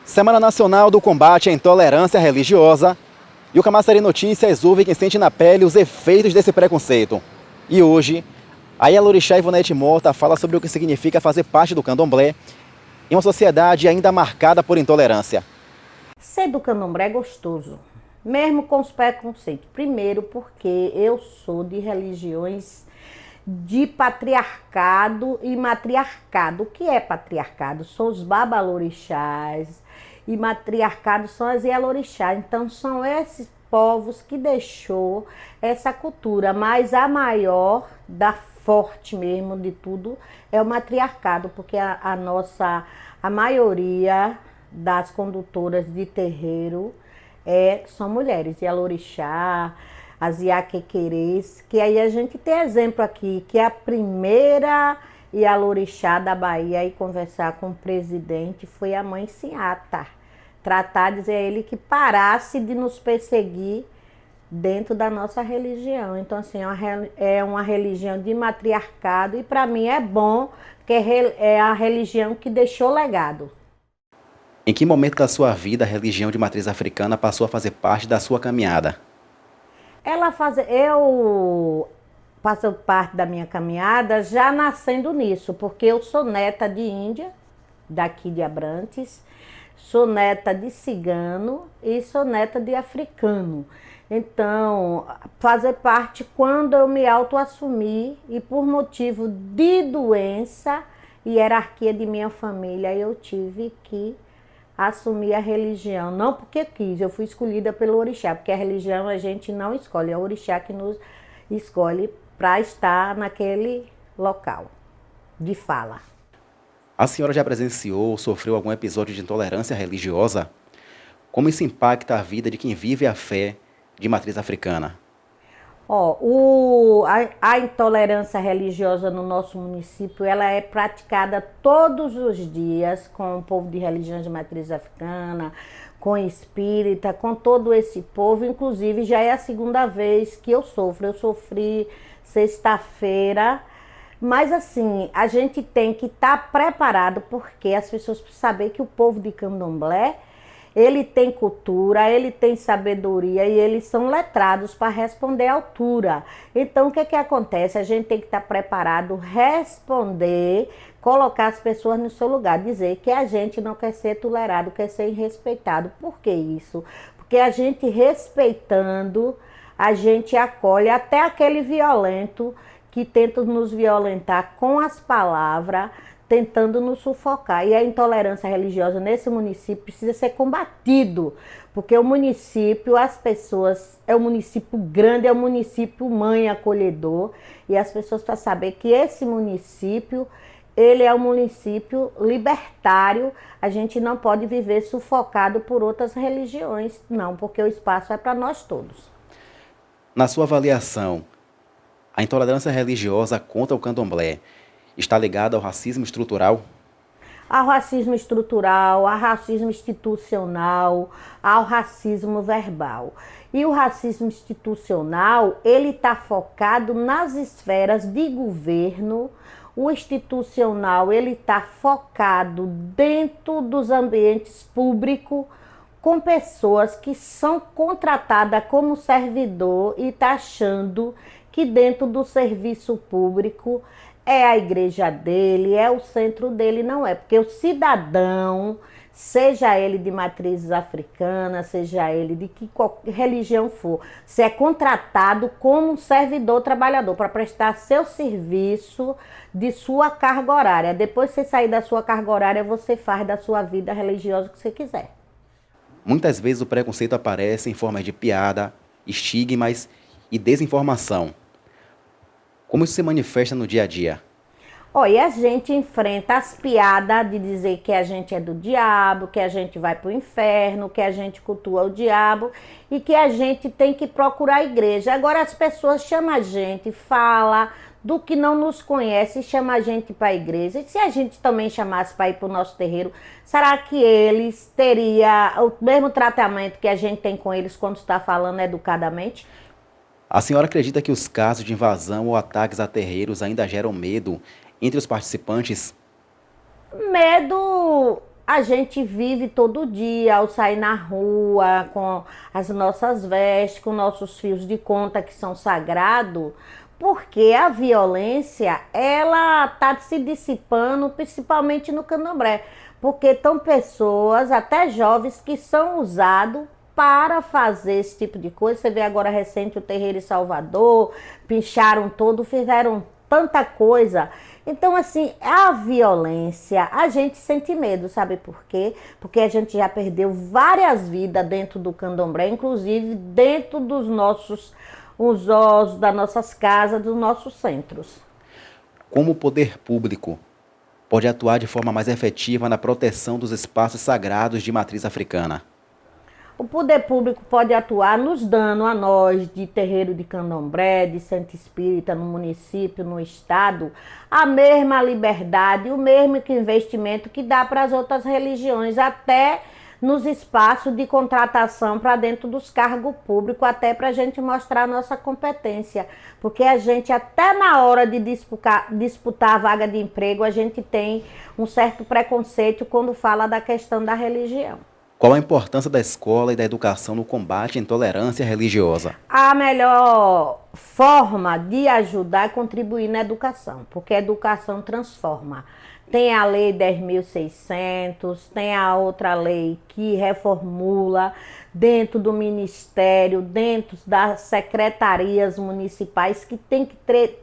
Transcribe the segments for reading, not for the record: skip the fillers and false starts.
Semana Nacional do Combate à Intolerância Religiosa, e o Camaçari Notícias ouve quem sente na pele os efeitos desse preconceito. E hoje, a Yalorixá Ivonete Mota fala sobre o que significa fazer parte do candomblé em uma sociedade ainda marcada por intolerância. Ser do candomblé é gostoso, mesmo com os preconceitos. Primeiro porque eu sou de religiões de patriarcado e matriarcado. O que é patriarcado? São os babalorixás e matriarcado são as Yalorixás. Então são esses povos que deixou essa cultura, mas a maior, da forte mesmo de tudo, é o matriarcado, porque a maioria das condutoras de terreiro são mulheres, Yalorixá, as Iaquequerês, que aí a gente tem exemplo aqui, que a primeira Yalorixá da Bahia a conversar com o presidente foi a mãe Sinhata, tratar, dizer a ele que parasse de nos perseguir dentro da nossa religião. Então, assim, é uma religião de matriarcado e para mim é bom, porque é a religião que deixou legado. Em que momento da sua vida a religião de matriz africana passou a fazer parte da sua caminhada? Eu faço parte da minha caminhada já nascendo nisso, porque eu sou neta de índia, daqui de Abrantes, sou neta de cigano e sou neta de africano. Então, fazer parte quando eu me autoassumi e por motivo de doença e hierarquia de minha família, eu tive que assumir a religião, não porque quis, eu fui escolhida pelo orixá, porque a religião a gente não escolhe, é o orixá que nos escolhe para estar naquele local de fala. A senhora já presenciou ou sofreu algum episódio de intolerância religiosa? Como isso impacta a vida de quem vive a fé de matriz africana? A intolerância religiosa no nosso município, ela é praticada todos os dias com o povo de religiões de matriz africana, com espírita, com todo esse povo. Inclusive, já é a segunda vez que eu sofro. Eu sofri sexta-feira, mas assim, a gente tem que estar preparado, porque as pessoas precisam saber que o povo de candomblé, ele tem cultura, ele tem sabedoria e eles são letrados para responder à altura. Então, o que acontece? A gente tem que estar preparado, responder, colocar as pessoas no seu lugar, dizer que a gente não quer ser tolerado, quer ser respeitado. Por que isso? Porque a gente respeitando, a gente acolhe até aquele violento que tenta nos violentar com as palavras, tentando nos sufocar. E a intolerância religiosa nesse município precisa ser combatido, porque o município, as pessoas, é um município grande, é um município mãe acolhedor, e as pessoas precisam saber que esse município, ele é um município libertário, a gente não pode viver sufocado por outras religiões, não, porque o espaço é para nós todos. Na sua avaliação, a intolerância religiosa contra o candomblé está ligada ao racismo estrutural? Ao racismo estrutural, ao racismo institucional, ao racismo verbal. E o racismo institucional, ele está focado nas esferas de governo. O institucional, ele está focado dentro dos ambientes públicos, com pessoas que são contratadas como servidor e está achando que dentro do serviço público é a igreja dele, é o centro dele. Não é, porque o cidadão, seja ele de matrizes africanas, seja ele de que qualquer religião for, se é contratado como um servidor trabalhador para prestar seu serviço de sua carga horária. Depois que você sair da sua carga horária, você faz da sua vida religiosa o que você quiser. Muitas vezes o preconceito aparece em forma de piada, estigmas e desinformação. Como isso se manifesta no dia a dia? E a gente enfrenta as piadas de dizer que a gente é do diabo, que a gente vai para o inferno, que a gente cultua o diabo e que a gente tem que procurar a igreja. Agora as pessoas chamam a gente, fala do que não nos conhece, chama a gente para a igreja. E se a gente também chamasse para ir para o nosso terreiro, será que eles teriam o mesmo tratamento que a gente tem com eles quando está falando educadamente? A senhora acredita que os casos de invasão ou ataques a terreiros ainda geram medo entre os participantes? Medo a gente vive todo dia ao sair na rua com as nossas vestes, com nossos fios de conta que são sagrados, porque a violência, ela está se dissipando, principalmente no Candomblé, porque estão pessoas, até jovens, que são usados para fazer esse tipo de coisa. Você vê agora recente o terreiro em Salvador, pincharam todo, fizeram tanta coisa. Então, assim, a violência, a gente sente medo, sabe por quê? Porque a gente já perdeu várias vidas dentro do Candomblé, inclusive dentro dos nossos os ossos, das nossas casas, dos nossos centros. Como o poder público pode atuar de forma mais efetiva na proteção dos espaços sagrados de matriz africana? O poder público pode atuar nos dando a nós, de terreiro de candomblé, de centro espírita no município, no estado, a mesma liberdade, o mesmo investimento que dá para as outras religiões, até nos espaços de contratação para dentro dos cargos públicos, até para a gente mostrar a nossa competência. Porque a gente, até na hora de disputar a vaga de emprego, a gente tem um certo preconceito quando fala da questão da religião. Qual a importância da escola e da educação no combate à intolerância religiosa? A melhor forma de ajudar é contribuir na educação, porque a educação transforma. Tem a lei 10.600, tem a outra lei que reformula dentro do ministério, dentro das secretarias municipais, que tem que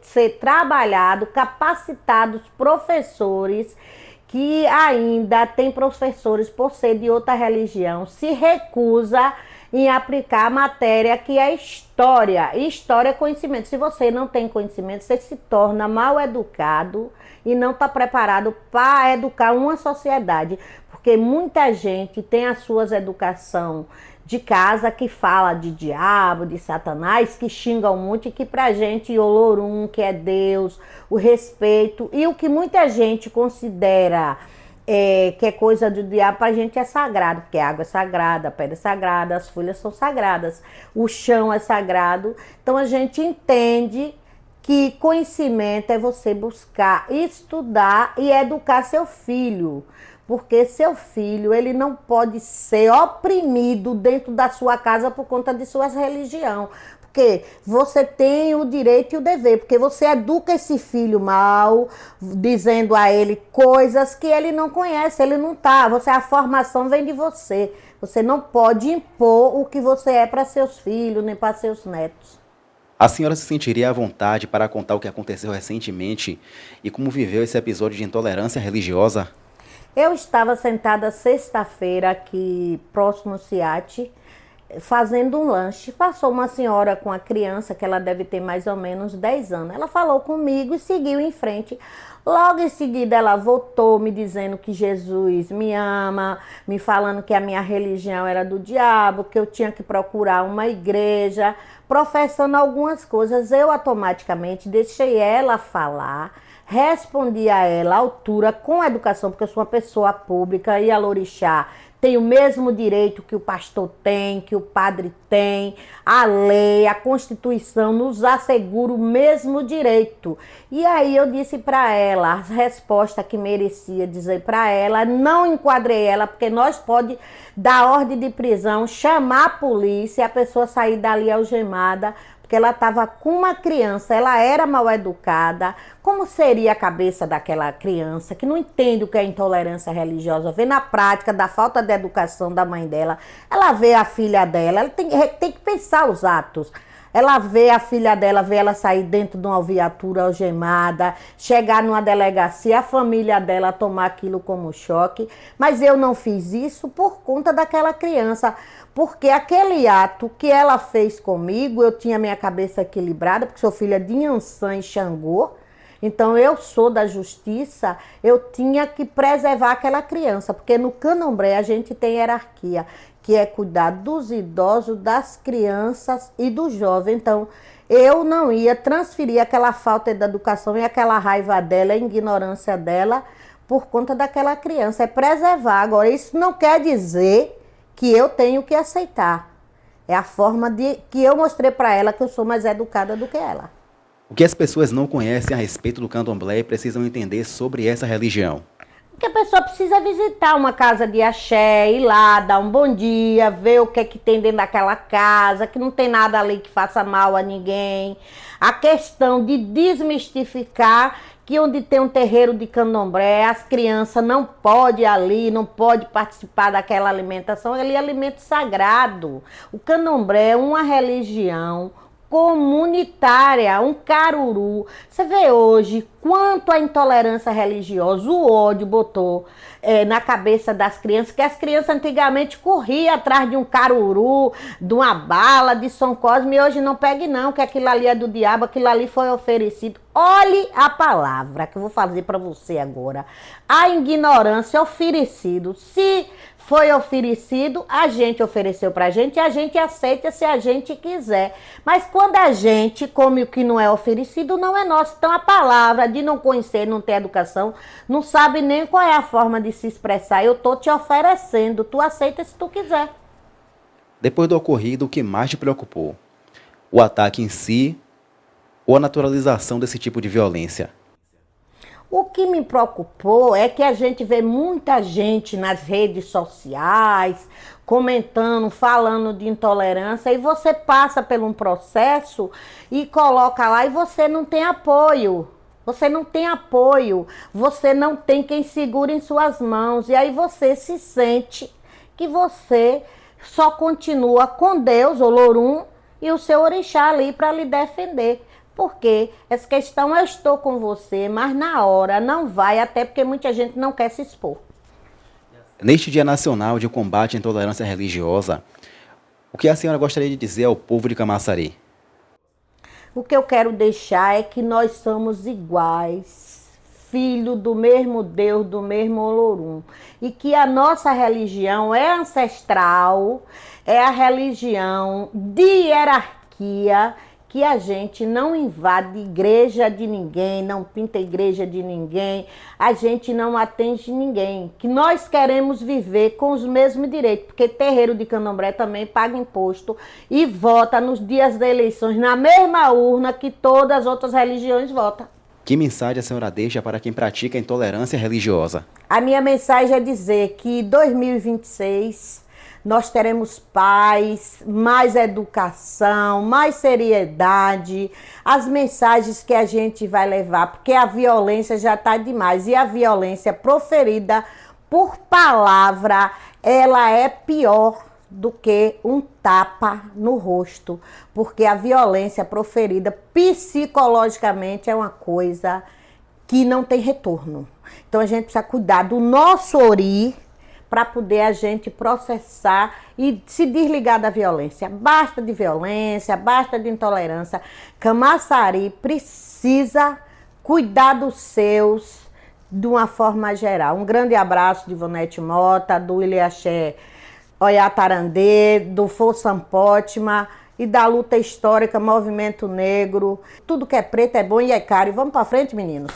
ser trabalhado, capacitados professores, que ainda tem professores, por ser de outra religião, se recusa em aplicar a matéria que é história. E história é conhecimento. Se você não tem conhecimento, você se torna mal educado e não está preparado para educar uma sociedade. Porque muita gente tem as suas educação de casa que fala de diabo, de satanás, que xingam muito, e que pra gente Olorum, que é Deus, o respeito, e o que muita gente considera que é coisa do diabo, pra gente é sagrado, porque a água é sagrada, a pedra é sagrada, as folhas são sagradas, o chão é sagrado. Então a gente entende que conhecimento é você buscar, estudar e educar seu filho. Porque seu filho, ele não pode ser oprimido dentro da sua casa por conta de sua religião. Porque você tem o direito e o dever, porque você educa esse filho mal, dizendo a ele coisas que ele não conhece, ele não tá. A formação vem de você. Você não pode impor o que você é para seus filhos, nem para seus netos. A senhora se sentiria à vontade para contar o que aconteceu recentemente e como viveu esse episódio de intolerância religiosa? Eu estava sentada sexta-feira aqui próximo ao CIAT, fazendo um lanche. Passou uma senhora com a criança, que ela deve ter mais ou menos 10 anos. Ela falou comigo e seguiu em frente. Logo em seguida ela voltou me dizendo que Jesus me ama, me falando que a minha religião era do diabo, que eu tinha que procurar uma igreja, professando algumas coisas. Eu automaticamente deixei ela falar. Respondi a ela à altura, com a educação, porque eu sou uma pessoa pública e a Lorixá tem o mesmo direito que o pastor tem, que o padre tem, a lei, a Constituição nos assegura o mesmo direito. E aí eu disse para ela a resposta que merecia dizer para ela, não enquadrei ela, porque nós pode dar ordem de prisão, chamar a polícia, a pessoa sair dali algemada, porque ela estava com uma criança, ela era mal educada. Como seria a cabeça daquela criança que não entende o que é intolerância religiosa, vê na prática da falta de educação da mãe dela, ela vê a filha dela, ela tem que pensar os atos. Ela vê a filha dela, vê ela sair dentro de uma viatura algemada, chegar numa delegacia, a família dela tomar aquilo como choque. Mas eu não fiz isso por conta daquela criança, porque aquele ato que ela fez comigo, eu tinha minha cabeça equilibrada, porque sou filha de Nhansã e Xangô. Então eu sou da justiça, eu tinha que preservar aquela criança, porque no Candomblé a gente tem hierarquia, que é cuidar dos idosos, das crianças e dos jovens. Então, eu não ia transferir aquela falta de educação e aquela raiva dela, a ignorância dela, por conta daquela criança. É preservar. Agora, isso não quer dizer que eu tenho que aceitar. É a forma que eu mostrei para ela que eu sou mais educada do que ela. O que as pessoas não conhecem a respeito do Candomblé e precisam entender sobre essa religião? Porque a pessoa precisa visitar uma casa de axé, ir lá, dar um bom dia, ver o que é que tem dentro daquela casa, que não tem nada ali que faça mal a ninguém. A questão de desmistificar que onde tem um terreiro de candomblé, as crianças não podem ali, não podem participar daquela alimentação, ali é alimento sagrado. O candomblé é uma religião comunitária, um caruru. Você vê hoje quanto a intolerância religiosa, o ódio botou na cabeça das crianças, que as crianças antigamente corriam atrás de um caruru, de uma bala, de São Cosme, e hoje não pegue não, que aquilo ali é do diabo, aquilo ali foi oferecido. Olhe a palavra que eu vou fazer para você agora. A ignorância, oferecido. Se foi oferecido, a gente ofereceu pra gente e a gente aceita se a gente quiser. Mas quando a gente come o que não é oferecido, não é nosso. Então a palavra de não conhecer, não ter educação, não sabe nem qual é a forma de se expressar. Eu tô te oferecendo, tu aceita se tu quiser. Depois do ocorrido, o que mais te preocupou? O ataque em si ou a naturalização desse tipo de violência? O que me preocupou é que a gente vê muita gente nas redes sociais comentando, falando de intolerância, e você passa por um processo e coloca lá e você não tem apoio. Você não tem apoio, você não tem quem segure em suas mãos, e aí você se sente que você só continua com Deus, o Lorum, e o seu orixá ali para lhe defender. Porque essa questão, eu estou com você, mas na hora não vai, até porque muita gente não quer se expor. Neste Dia Nacional de Combate à Intolerância Religiosa, o que a senhora gostaria de dizer ao povo de Camaçari? O que eu quero deixar é que nós somos iguais, filho do mesmo Deus, do mesmo Olorum. E que a nossa religião é ancestral, é a religião de hierarquia, que a gente não invade igreja de ninguém, não pinta igreja de ninguém, a gente não atende ninguém, que nós queremos viver com os mesmos direitos, porque terreiro de candomblé também paga imposto e vota nos dias das eleições na mesma urna que todas as outras religiões votam. Que mensagem a senhora deixa para quem pratica a intolerância religiosa? A minha mensagem é dizer que em 2026... nós teremos paz, mais educação, mais seriedade, as mensagens que a gente vai levar, porque a violência já está demais. E a violência proferida por palavra, ela é pior do que um tapa no rosto, porque a violência proferida psicologicamente é uma coisa que não tem retorno. Então a gente precisa cuidar do nosso ori, para poder a gente processar e se desligar da violência. Basta de violência, basta de intolerância. Camaçari precisa cuidar dos seus de uma forma geral. Um grande abraço de Ivonete Mota, do Ilhaxé Oiatarandê, do Força Pótima e da luta histórica Movimento Negro. Tudo que é preto é bom e é caro. E vamos para frente, meninos.